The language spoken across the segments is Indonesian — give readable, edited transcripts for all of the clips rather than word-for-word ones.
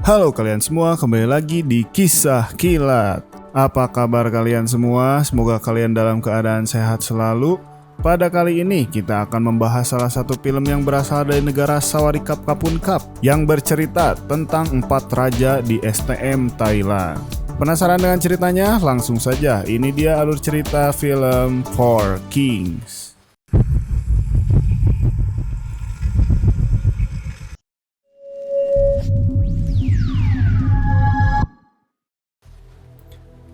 Halo kalian semua, kembali lagi di Kisah Kilat. Apa kabar kalian semua? Semoga kalian dalam keadaan sehat selalu. Pada kali ini kita akan membahas salah satu film yang berasal dari negara Sawadikap Kapun Kap yang bercerita tentang 4 raja di STM Thailand. Penasaran dengan ceritanya? Langsung saja, ini dia alur cerita film Four Kings.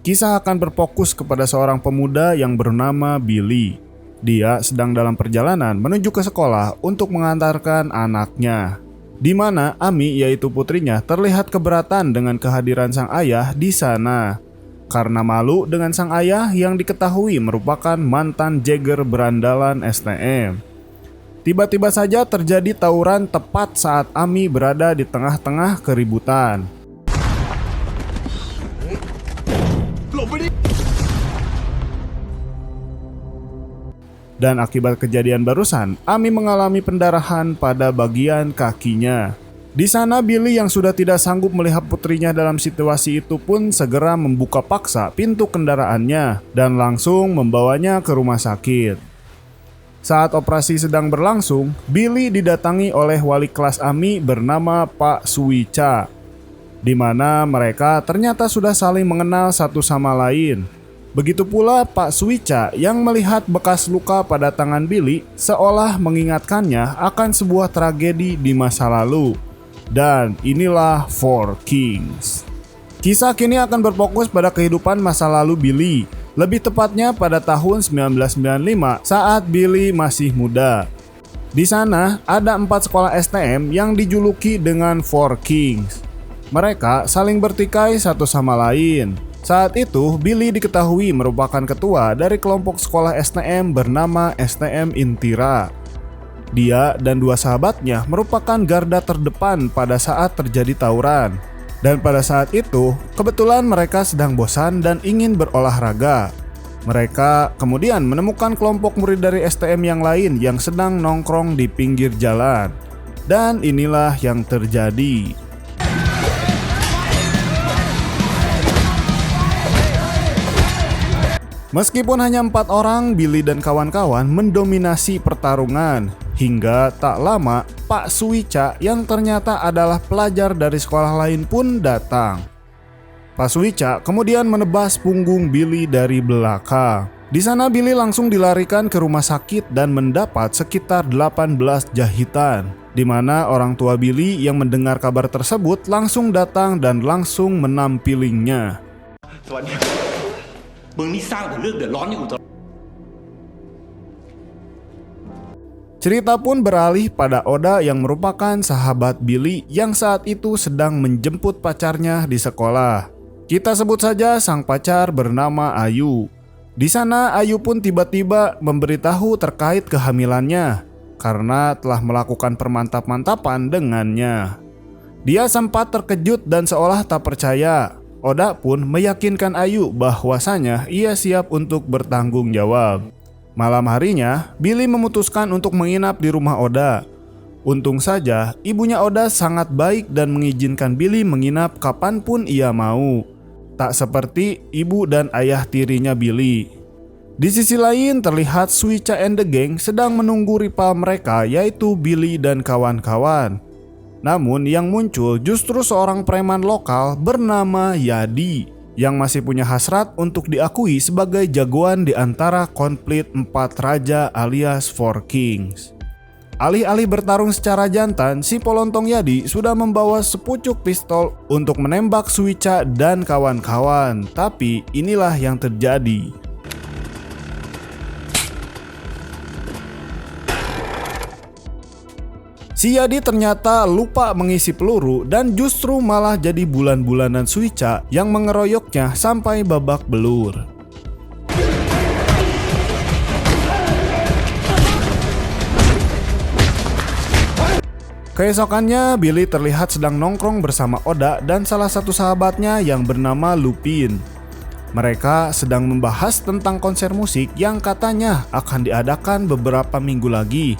Kisah akan berfokus kepada seorang pemuda yang bernama Billy. Dia sedang dalam perjalanan menuju ke sekolah untuk mengantarkan anaknya, di mana Ami, yaitu putrinya, terlihat keberatan dengan kehadiran sang ayah di sana. Karena malu dengan sang ayah yang diketahui merupakan mantan Jagger berandalan STM. Tiba-tiba saja terjadi tawuran tepat saat Ami berada di tengah-tengah keributan. Dan akibat kejadian barusan, Ami mengalami pendarahan pada bagian kakinya. Di sana Billy yang sudah tidak sanggup melihat putrinya dalam situasi itu pun segera membuka paksa pintu kendaraannya dan langsung membawanya ke rumah sakit. Saat operasi sedang berlangsung, Billy didatangi oleh wali kelas Ami bernama Pak Suica, di mana mereka ternyata sudah saling mengenal satu sama lain. Begitu pula Pak Suica yang melihat bekas luka pada tangan Billy seolah mengingatkannya akan sebuah tragedi di masa lalu. Dan inilah Four Kings. Kisah kini akan berfokus pada kehidupan masa lalu Billy, lebih tepatnya pada tahun 1995 saat Billy masih muda. Di sana ada 4 sekolah STM yang dijuluki dengan Four Kings. Mereka saling bertikai satu sama lain. Saat itu, Billy diketahui merupakan ketua dari kelompok sekolah STM bernama STM Intira. Dia dan 2 sahabatnya merupakan garda terdepan pada saat terjadi tawuran. Dan pada saat itu, kebetulan mereka sedang bosan dan ingin berolahraga. Mereka kemudian menemukan kelompok murid dari STM yang lain yang sedang nongkrong di pinggir jalan. Dan inilah yang terjadi. Meskipun hanya 4 orang, Billy dan kawan-kawan mendominasi pertarungan. Hingga tak lama, Pak Suica yang ternyata adalah pelajar dari sekolah lain pun datang. Pak Suica kemudian menebas punggung Billy dari belakang. Di sana Billy langsung dilarikan ke rumah sakit dan mendapat sekitar 18 jahitan. Di mana orang tua Billy yang mendengar kabar tersebut langsung datang dan langsung menampilinya. Cerita pun beralih pada Oda yang merupakan sahabat Billy yang saat itu sedang menjemput pacarnya di sekolah. Kita sebut saja sang pacar bernama Ayu. Di sana Ayu pun tiba-tiba memberitahu terkait kehamilannya karena telah melakukan permantap-mantapan dengannya. Dia sempat terkejut dan seolah tak percaya. Oda pun meyakinkan Ayu bahwasanya ia siap untuk bertanggung jawab. Malam harinya, Billy memutuskan untuk menginap di rumah Oda. Untung saja, ibunya Oda sangat baik dan mengizinkan Billy menginap kapanpun ia mau. Tak seperti ibu dan ayah tirinya Billy. Di sisi lain terlihat Suica and the Gang sedang menunggu rival mereka yaitu Billy dan kawan-kawan. Namun yang muncul justru seorang preman lokal bernama Yadi yang masih punya hasrat untuk diakui sebagai jagoan di antara konflik 4 raja alias Four Kings. Alih-alih bertarung secara jantan, si Polontong Yadi sudah membawa sepucuk pistol untuk menembak Suica dan kawan-kawan. Tapi inilah yang terjadi. Si Yadi ternyata lupa mengisi peluru dan justru malah jadi bulan-bulanan Suica yang mengeroyoknya sampai babak belur. Keesokannya, Billy terlihat sedang nongkrong bersama Oda dan salah satu sahabatnya yang bernama Lupin. Mereka sedang membahas tentang konser musik yang katanya akan diadakan beberapa minggu lagi.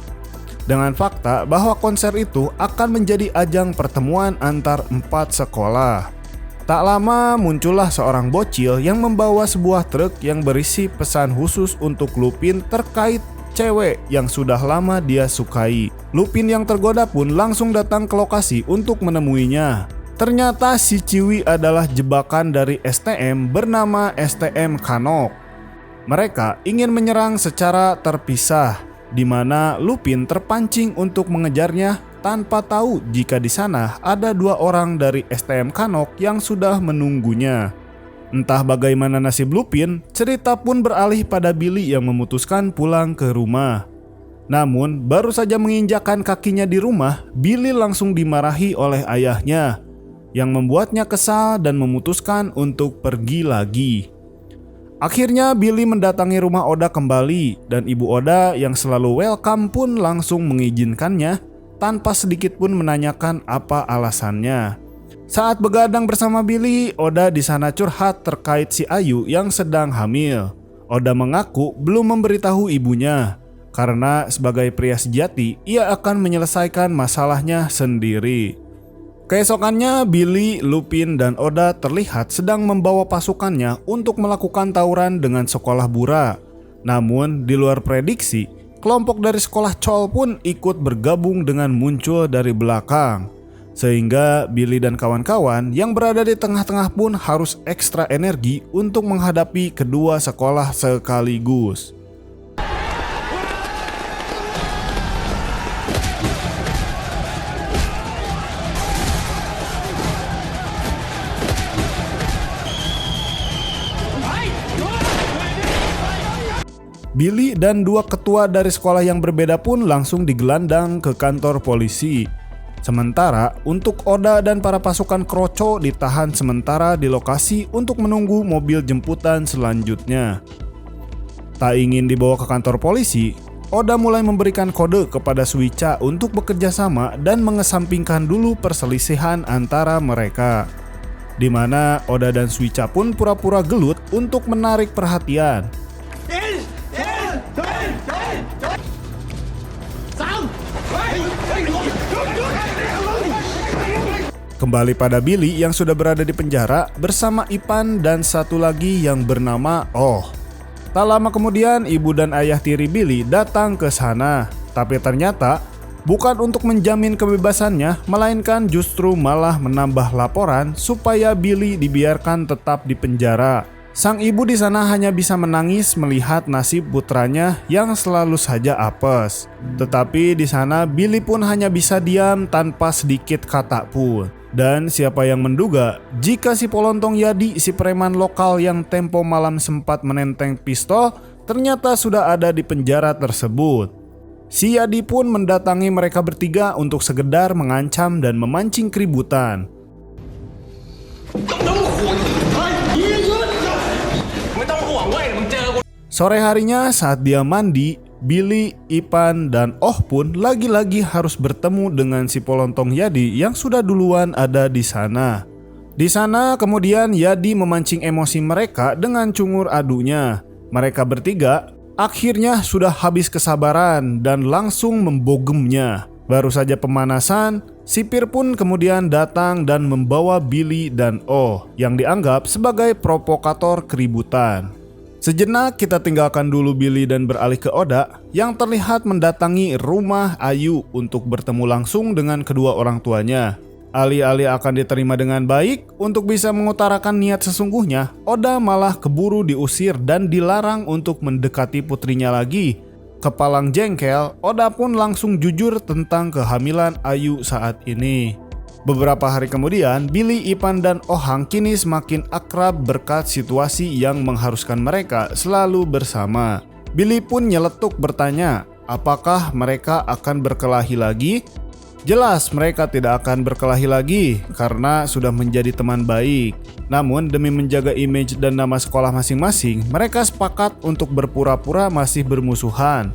dengan fakta bahwa konser itu akan menjadi ajang pertemuan antar 4 sekolah. Tak lama muncullah seorang bocil yang membawa sebuah truk yang berisi pesan khusus untuk Lupin terkait cewek yang sudah lama dia sukai. Lupin yang tergoda pun langsung datang ke lokasi untuk menemuinya. Ternyata si Ciwi adalah jebakan dari STM bernama STM Kanok. Mereka ingin menyerang secara terpisah, di mana Lupin terpancing untuk mengejarnya tanpa tahu jika di sana ada 2 orang dari STM Kanok yang sudah menunggunya. Entah bagaimana nasib Lupin, cerita pun beralih pada Billy yang memutuskan pulang ke rumah. Namun, baru saja menginjakkan kakinya di rumah, Billy langsung dimarahi oleh ayahnya, yang membuatnya kesal dan memutuskan untuk pergi lagi. Akhirnya Billy mendatangi rumah Oda kembali, dan Ibu Oda yang selalu welcome pun langsung mengizinkannya tanpa sedikit pun menanyakan apa alasannya. Saat begadang bersama Billy, Oda di sana curhat terkait si Ayu yang sedang hamil. Oda mengaku belum memberitahu ibunya, karena sebagai pria sejati, ia akan menyelesaikan masalahnya sendiri. Keesokannya, Billy, Lupin, dan Oda terlihat sedang membawa pasukannya untuk melakukan tawuran dengan sekolah Bura. Namun, di luar prediksi, kelompok dari sekolah Chol pun ikut bergabung dengan muncul dari belakang. Sehingga Billy dan kawan-kawan yang berada di tengah-tengah pun harus ekstra energi untuk menghadapi kedua sekolah sekaligus. Billy dan 2 ketua dari sekolah yang berbeda pun langsung digelandang ke kantor polisi. Sementara untuk Oda dan para pasukan Kroco ditahan sementara di lokasi untuk menunggu mobil jemputan selanjutnya. Tak ingin dibawa ke kantor polisi, Oda mulai memberikan kode kepada Suica untuk bekerja sama dan mengesampingkan dulu perselisihan antara mereka. Di mana Oda dan Suica pun pura-pura gelut untuk menarik perhatian. Kembali pada Billy yang sudah berada di penjara bersama Ipan dan satu lagi yang bernama Oh. Tak lama kemudian ibu dan ayah tiri Billy datang ke sana. Tapi ternyata bukan untuk menjamin kebebasannya, melainkan justru malah menambah laporan supaya Billy dibiarkan tetap di penjara. Sang ibu di sana hanya bisa menangis melihat nasib putranya yang selalu saja apes. Tetapi di sana Billy pun hanya bisa diam tanpa sedikit kata pun. Dan siapa yang menduga jika si Polontong Yadi, si preman lokal yang tempo malam sempat menenteng pistol, ternyata sudah ada di penjara tersebut. Si Yadi pun mendatangi mereka bertiga untuk sekedar mengancam dan memancing keributan. Sore harinya saat dia mandi, Billy, Ipan, dan Oh pun lagi-lagi harus bertemu dengan si Polontong Yadi yang sudah duluan ada di sana. Di sana kemudian Yadi memancing emosi mereka dengan cungur adunya. Mereka bertiga akhirnya sudah habis kesabaran dan langsung membogemnya. Baru saja pemanasan, sipir pun kemudian datang dan membawa Billy dan Oh yang dianggap sebagai provokator keributan. Sejenak kita tinggalkan dulu Billy dan beralih ke Oda yang terlihat mendatangi rumah Ayu untuk bertemu langsung dengan kedua orang tuanya. Alih-alih akan diterima dengan baik untuk bisa mengutarakan niat sesungguhnya, Oda malah keburu diusir dan dilarang untuk mendekati putrinya lagi. Kepalang jengkel, Oda pun langsung jujur tentang kehamilan Ayu saat ini. Beberapa hari kemudian, Billy, Ipan, dan Ohang kini semakin akrab berkat situasi yang mengharuskan mereka selalu bersama. Billy pun nyeletuk bertanya, apakah mereka akan berkelahi lagi? Jelas mereka tidak akan berkelahi lagi karena sudah menjadi teman baik. Namun demi menjaga image dan nama sekolah masing-masing, mereka sepakat untuk berpura-pura masih bermusuhan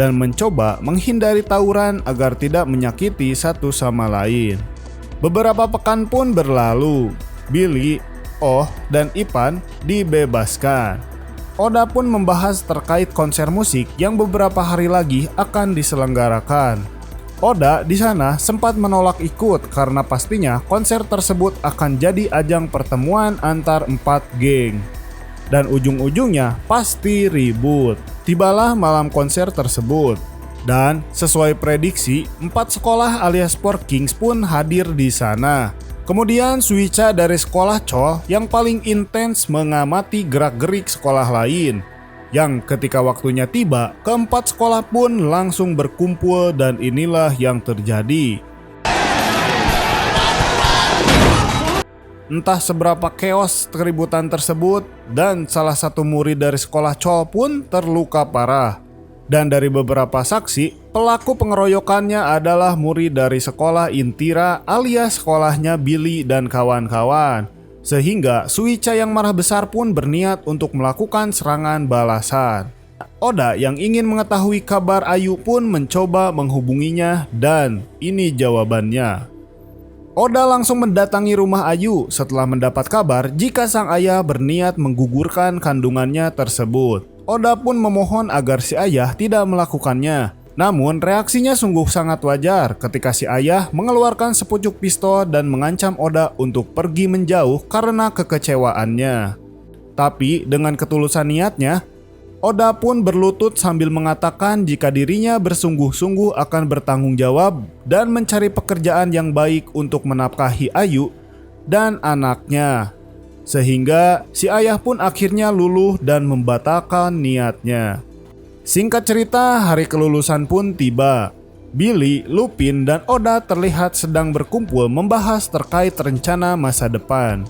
dan mencoba menghindari tawuran agar tidak menyakiti satu sama lain. Beberapa pekan pun berlalu, Billy, Oh, dan Ipan dibebaskan. Oda pun membahas terkait konser musik yang beberapa hari lagi akan diselenggarakan. Oda di sana sempat menolak ikut karena pastinya konser tersebut akan jadi ajang pertemuan antar 4 geng. Dan ujung-ujungnya pasti ribut. Tibalah malam konser tersebut. Dan sesuai prediksi, 4 sekolah alias Sport Kings pun hadir di sana. Kemudian Suica dari sekolah Chol yang paling intens mengamati gerak-gerik sekolah lain. Yang ketika waktunya tiba, keempat sekolah pun langsung berkumpul dan inilah yang terjadi. Entah seberapa keos keributan tersebut dan salah satu murid dari sekolah Chol pun terluka parah. Dan dari beberapa saksi, pelaku pengeroyokannya adalah murid dari sekolah Intira alias sekolahnya Billy dan kawan-kawan. Sehingga Suica yang marah besar pun berniat untuk melakukan serangan balasan. Oda yang ingin mengetahui kabar Ayu pun mencoba menghubunginya dan ini jawabannya. Oda langsung mendatangi rumah Ayu setelah mendapat kabar jika sang ayah berniat menggugurkan kandungannya tersebut. Oda pun memohon agar si ayah tidak melakukannya. Namun reaksinya sungguh sangat wajar ketika si ayah mengeluarkan sepucuk pistol dan mengancam Oda untuk pergi menjauh karena kekecewaannya. Tapi dengan ketulusan niatnya, Oda pun berlutut sambil mengatakan jika dirinya bersungguh-sungguh akan bertanggung jawab dan mencari pekerjaan yang baik untuk menafkahi Ayu dan anaknya. Sehingga si ayah pun akhirnya luluh dan membatalkan niatnya. Singkat cerita, hari kelulusan pun tiba. Billy, Lupin, dan Oda terlihat sedang berkumpul membahas terkait rencana masa depan.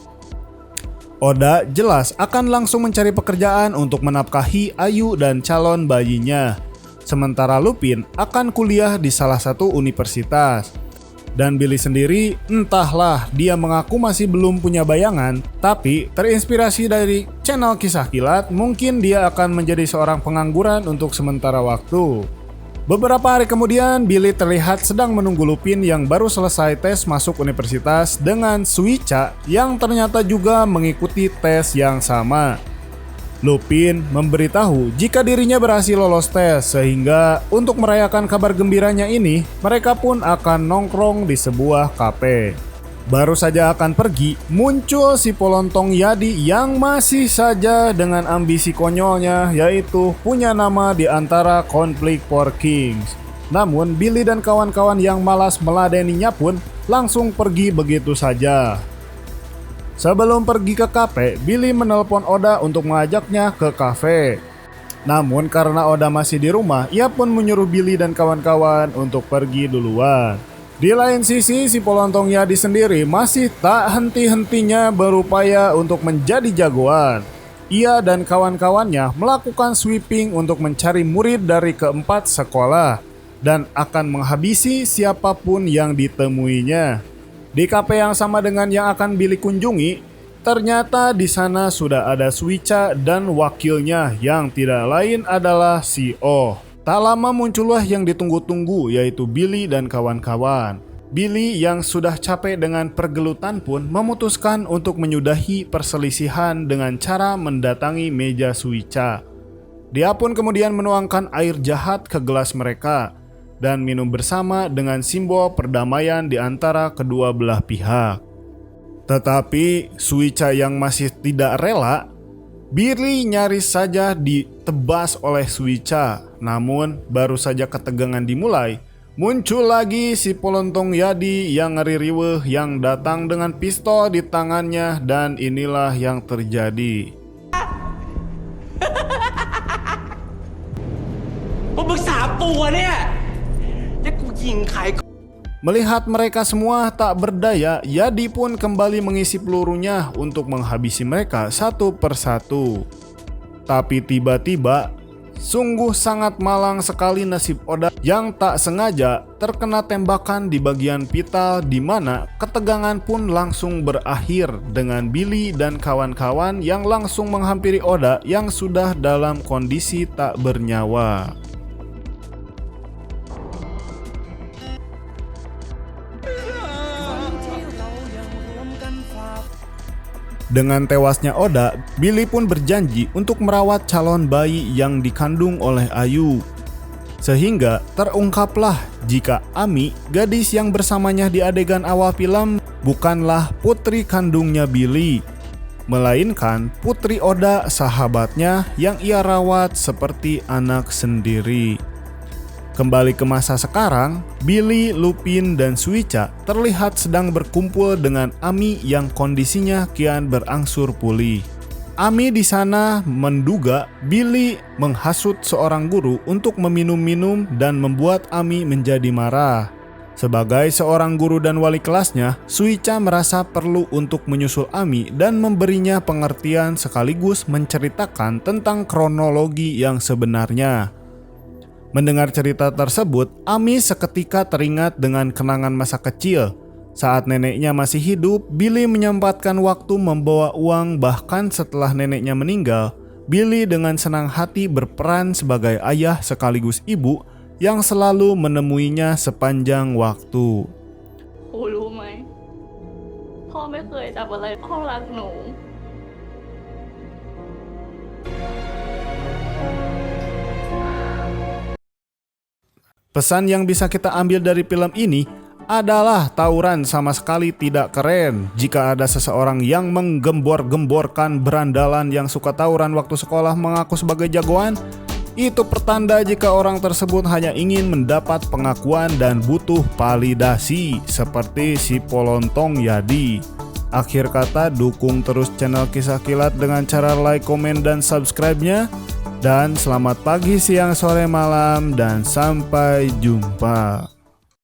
Oda jelas akan langsung mencari pekerjaan untuk menafkahi Ayu dan calon bayinya. Sementara Lupin akan kuliah di salah satu universitas. Dan Billy sendiri, entahlah, dia mengaku masih belum punya bayangan, tapi terinspirasi dari channel Kisah Kilat, mungkin dia akan menjadi seorang pengangguran untuk sementara waktu. Beberapa hari kemudian, Billy terlihat sedang menunggu Lupin yang baru selesai tes masuk universitas dengan Suica yang ternyata juga mengikuti tes yang sama. Lupin memberitahu jika dirinya berhasil lolos tes, sehingga untuk merayakan kabar gembiranya ini, mereka pun akan nongkrong di sebuah kafe. Baru saja akan pergi, muncul si Polontong Yadi yang masih saja dengan ambisi konyolnya, yaitu punya nama di antara konflik Four Kings. Namun Billy dan kawan-kawan yang malas meladeninya pun langsung pergi begitu saja. Sebelum pergi ke kafe, Billy menelpon Oda untuk mengajaknya ke kafe. Namun karena Oda masih di rumah, ia pun menyuruh Billy dan kawan-kawan untuk pergi duluan. Di lain sisi, si Polontong Yadi sendiri masih tak henti-hentinya berupaya untuk menjadi jagoan. Ia dan kawan-kawannya melakukan sweeping untuk mencari murid dari keempat sekolah dan akan menghabisi siapapun yang ditemuinya. Di kafe yang sama dengan yang akan Billy kunjungi, ternyata di sana sudah ada Suica dan wakilnya yang tidak lain adalah si Oh. Tak lama muncullah yang ditunggu-tunggu, yaitu Billy dan kawan-kawan. Billy yang sudah capek dengan pergelutan pun memutuskan untuk menyudahi perselisihan dengan cara mendatangi meja Suica. Dia pun kemudian menuangkan air jahat ke gelas mereka dan minum bersama dengan simbol perdamaian di antara kedua belah pihak. Tetapi Suica yang masih tidak rela, Billy nyaris saja ditebas oleh Suica. Namun baru saja ketegangan dimulai, muncul lagi si Polontong Yadi yang ngeri riweuh yang datang dengan pistol di tangannya dan inilah yang terjadi. Melihat mereka semua tak berdaya, Yadi pun kembali mengisi pelurunya untuk menghabisi mereka satu persatu. Tapi tiba-tiba, sungguh sangat malang sekali nasib Oda yang tak sengaja terkena tembakan di bagian vital, di mana ketegangan pun langsung berakhir dengan Billy dan kawan-kawan yang langsung menghampiri Oda yang sudah dalam kondisi tak bernyawa. Dengan tewasnya Oda, Billy pun berjanji untuk merawat calon bayi yang dikandung oleh Ayu. Sehingga terungkaplah jika Ami, gadis yang bersamanya di adegan awal film, bukanlah putri kandungnya Billy, melainkan putri Oda, sahabatnya yang ia rawat seperti anak sendiri. Kembali ke masa sekarang, Billy, Lupin, dan Suica terlihat sedang berkumpul dengan Ami yang kondisinya kian berangsur pulih. Ami di sana menduga Billy menghasut seorang guru untuk meminum-minum dan membuat Ami menjadi marah. Sebagai seorang guru dan wali kelasnya, Suica merasa perlu untuk menyusul Ami dan memberinya pengertian sekaligus menceritakan tentang kronologi yang sebenarnya. Mendengar cerita tersebut, Ami seketika teringat dengan kenangan masa kecil. Saat neneknya masih hidup, Billy menyempatkan waktu membawa uang, bahkan setelah neneknya meninggal, Billy dengan senang hati berperan sebagai ayah sekaligus ibu yang selalu menemuinya sepanjang waktu. ครูรู้ไหมพ่อไม่เคยทำอะไรพ่อรักหนู Pesan yang bisa kita ambil dari film ini adalah tawuran sama sekali tidak keren. Jika ada seseorang yang menggembor-gemborkan berandalan yang suka tawuran waktu sekolah mengaku sebagai jagoan, itu pertanda jika orang tersebut hanya ingin mendapat pengakuan dan butuh validasi seperti si Polontong Yadi. Akhir kata, dukung terus channel Kisah Kilat dengan cara like, komen, dan subscribe-nya. Dan selamat pagi, siang, sore, malam, dan sampai jumpa.